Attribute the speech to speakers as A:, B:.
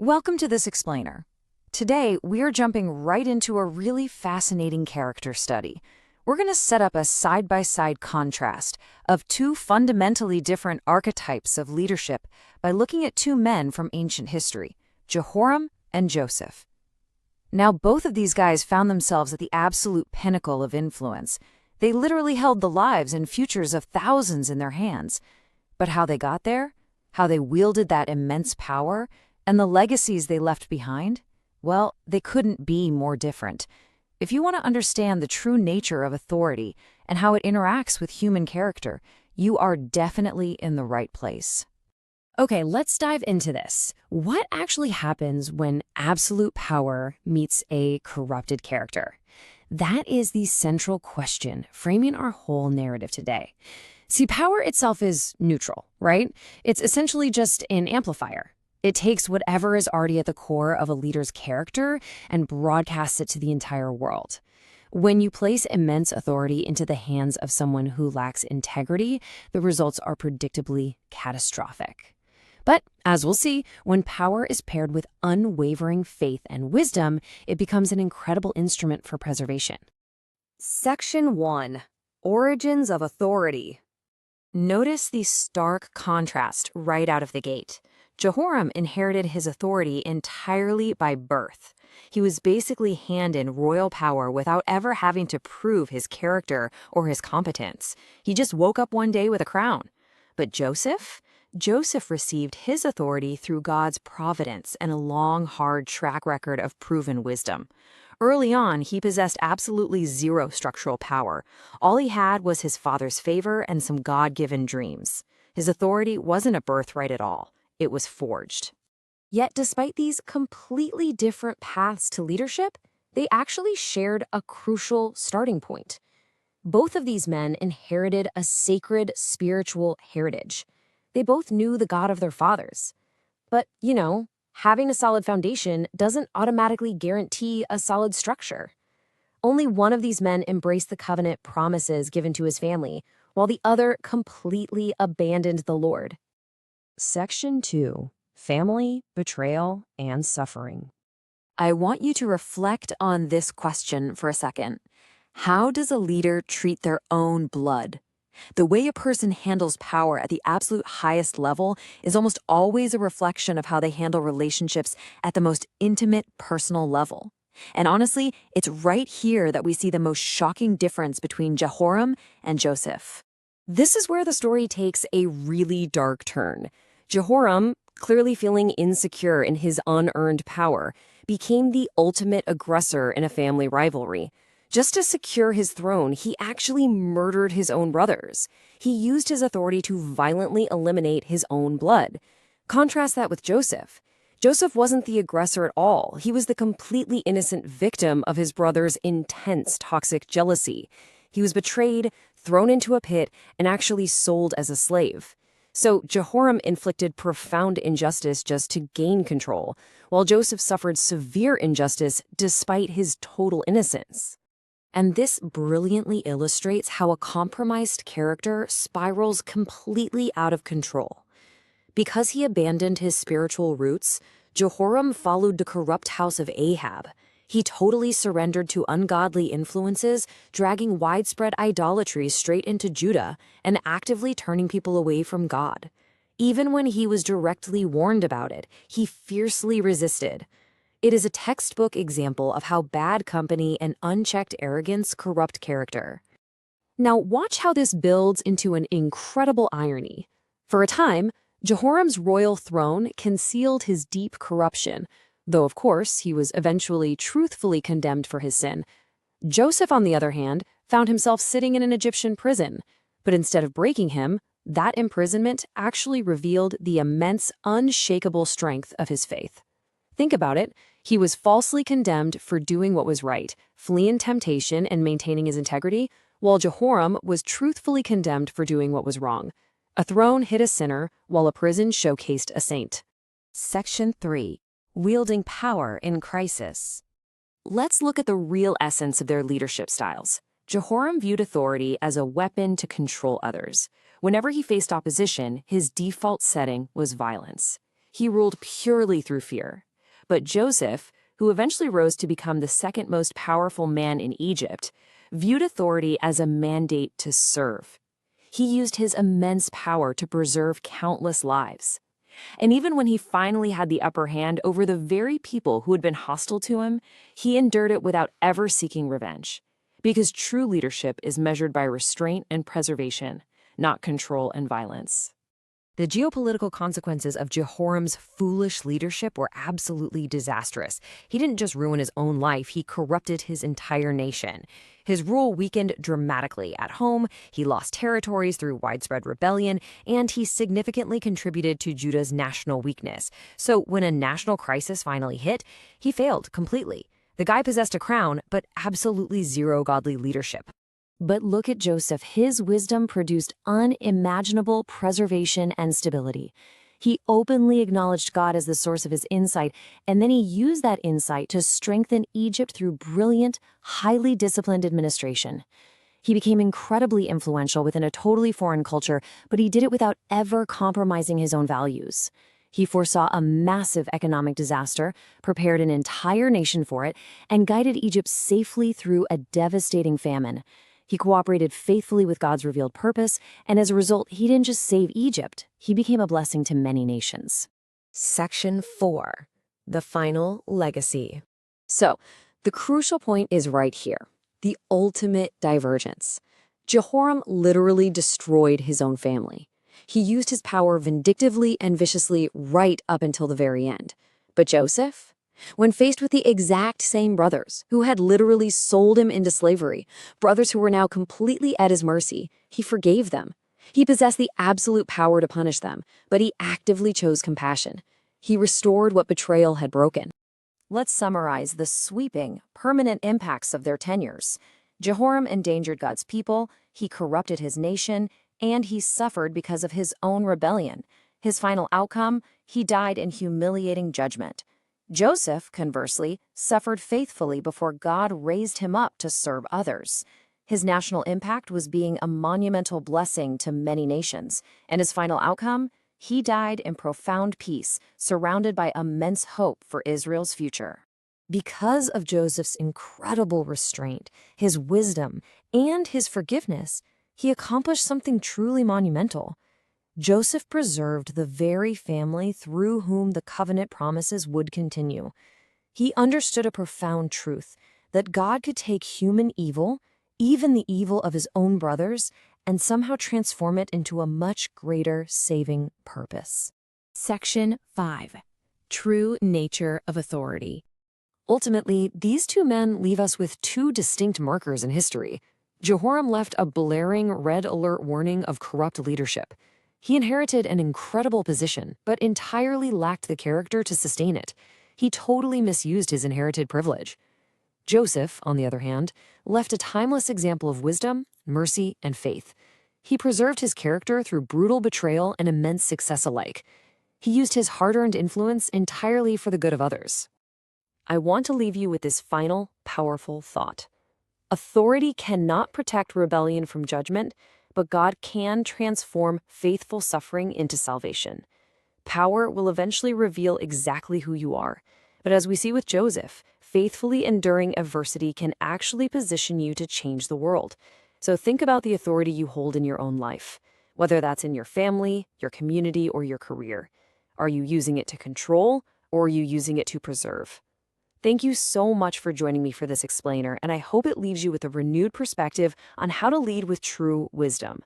A: Welcome to this explainer. Today, we are jumping right into a really fascinating character study. We're going to set up a side-by-side contrast of two fundamentally different archetypes of leadership by looking at two men from ancient history, Jehoram and Joseph. Now, both of these guys found themselves at the absolute pinnacle of influence. They literally held the lives and futures of thousands in their hands. But how they got there, how they wielded that immense power, and the legacies they left behind, well, they couldn't be more different. If you want to understand the true nature of authority and how it interacts with human character, you are definitely in the right place.
B: Okay, let's dive into this. What actually happens when absolute power meets a corrupted character? That is the central question framing our whole narrative today. See, power itself is neutral, right? It's essentially just an amplifier. It takes whatever is already at the core of a leader's character and broadcasts it to the entire world. When you place immense authority into the hands of someone who lacks integrity, the results are predictably catastrophic. But as we'll see, when power is paired with unwavering faith and wisdom, it becomes an incredible instrument for preservation.
A: Section 1. Origins of Authority. Notice the stark contrast right out of the gate. Jehoram inherited his authority entirely by birth. He was basically handed royal power without ever having to prove his character or his competence. He just woke up one day with a crown. But Joseph received his authority through God's providence and a long, hard track record of proven wisdom. Early on, he possessed absolutely zero structural power. All he had was his father's favor and some God-given dreams. His authority wasn't a birthright at all. It was forged. Yet despite these completely different paths to leadership, they actually shared a crucial starting point. Both of these men inherited a sacred spiritual heritage. They both knew the God of their fathers. But, having a solid foundation doesn't automatically guarantee a solid structure. Only one of these men embraced the covenant promises given to his family, while the other completely abandoned the Lord.
B: Section 2. Family, Betrayal, and Suffering.
A: I want you to reflect on this question for a second. How does a leader treat their own blood? The way a person handles power at the absolute highest level is almost always a reflection of how they handle relationships at the most intimate, personal level. And honestly, it's right here that we see the most shocking difference between Jehoram and Joseph.
B: This is where the story takes a really dark turn. Jehoram, clearly feeling insecure in his unearned power, became the ultimate aggressor in a family rivalry. Just to secure his throne, he actually murdered his own brothers. He used his authority to violently eliminate his own blood. Contrast that with Joseph. Joseph wasn't the aggressor at all. He was the completely innocent victim of his brother's intense toxic jealousy. He was betrayed, thrown into a pit, and actually sold as a slave. So Jehoram inflicted profound injustice just to gain control, while Joseph suffered severe injustice despite his total innocence.
A: And this brilliantly illustrates how a compromised character spirals completely out of control. Because he abandoned his spiritual roots, Jehoram followed the corrupt house of Ahab. He totally surrendered to ungodly influences, dragging widespread idolatry straight into Judah and actively turning people away from God. Even when he was directly warned about it, he fiercely resisted. It is a textbook example of how bad company and unchecked arrogance corrupt character. Now watch how this builds into an incredible irony. For a time, Jehoram's royal throne concealed his deep corruption, though of course he was eventually truthfully condemned for his sin. Joseph, on the other hand, found himself sitting in an Egyptian prison, but instead of breaking him, that imprisonment actually revealed the immense, unshakable strength of his faith. Think about it. He was falsely condemned for doing what was right, fleeing temptation and maintaining his integrity, while Jehoram was truthfully condemned for doing what was wrong. A throne hid a sinner, while a prison showcased a saint.
B: Section 3. Wielding Power in Crisis.
A: Let's look at the real essence of their leadership styles. Jehoram viewed authority as a weapon to control others. Whenever he faced opposition, his default setting was violence. He ruled purely through fear.
B: But Joseph, who eventually rose to become the second most powerful man in Egypt, viewed authority as a mandate to serve. He used his immense power to preserve countless lives. And even when he finally had the upper hand over the very people who had been hostile to him, he endured it without ever seeking revenge. Because true leadership is measured by restraint and preservation, not control and violence. The geopolitical consequences of Jehoram's foolish leadership were absolutely disastrous. He didn't just ruin his own life, he corrupted his entire nation. His rule weakened dramatically at home, he lost territories through widespread rebellion, and he significantly contributed to Judah's national weakness. So when a national crisis finally hit, he failed completely. The guy possessed a crown, but absolutely zero godly leadership. But look at Joseph. His wisdom produced unimaginable preservation and stability. He openly acknowledged God as the source of his insight, and then he used that insight to strengthen Egypt through brilliant, highly disciplined administration. He became incredibly influential within a totally foreign culture, but he did it without ever compromising his own values. He foresaw a massive economic disaster, prepared an entire nation for it, and guided Egypt safely through a devastating famine. He cooperated faithfully with God's revealed purpose, and as a result, he didn't just save Egypt, he became a blessing to many nations. Section 4. The Final Legacy. So, the crucial point is right here. The ultimate divergence. Jehoram literally destroyed his own family. He used his power vindictively and viciously right up until the very end. But Joseph? When faced with the exact same brothers, who had literally sold him into slavery, brothers who were now completely at his mercy, he forgave them. He possessed the absolute power to punish them, but he actively chose compassion. He restored what betrayal had broken. Let's summarize the sweeping, permanent impacts of their tenures. Jehoram endangered God's people, he corrupted his nation, and he suffered because of his own rebellion. His final outcome, he died in humiliating judgment. Joseph, conversely, suffered faithfully before God raised him up to serve others. His national impact was being a monumental blessing to many nations, and his final outcome, he died in profound peace, surrounded by immense hope for Israel's future. Because of Joseph's incredible restraint, his wisdom, and his forgiveness, he accomplished something truly monumental. Joseph preserved the very family through whom the covenant promises would continue. He understood a profound truth, that God could take human evil, even the evil of his own brothers, and somehow transform it into a much greater saving purpose. Section 5. True Nature of Authority. Ultimately, these two men leave us with two distinct markers in history. Jehoram left a blaring red alert warning of corrupt leadership. He inherited an incredible position, but entirely lacked the character to sustain it. He totally misused his inherited privilege. Joseph, on the other hand, left a timeless example of wisdom, mercy, and faith. He preserved his character through brutal betrayal and immense success alike. He used his hard-earned influence entirely for the good of others. I want to leave you with this final, powerful thought. Authority cannot protect rebellion from judgment, but God can transform faithful suffering into salvation. Power will eventually reveal exactly who you are. But as we see with Joseph, faithfully enduring adversity can actually position you to change the world. So think about the authority you hold in your own life, whether that's in your family, your community, or your career. Are you using it to control, or are you using it to preserve? Thank you so much for joining me for this explainer, and I hope it leaves you with a renewed perspective on how to lead with true wisdom.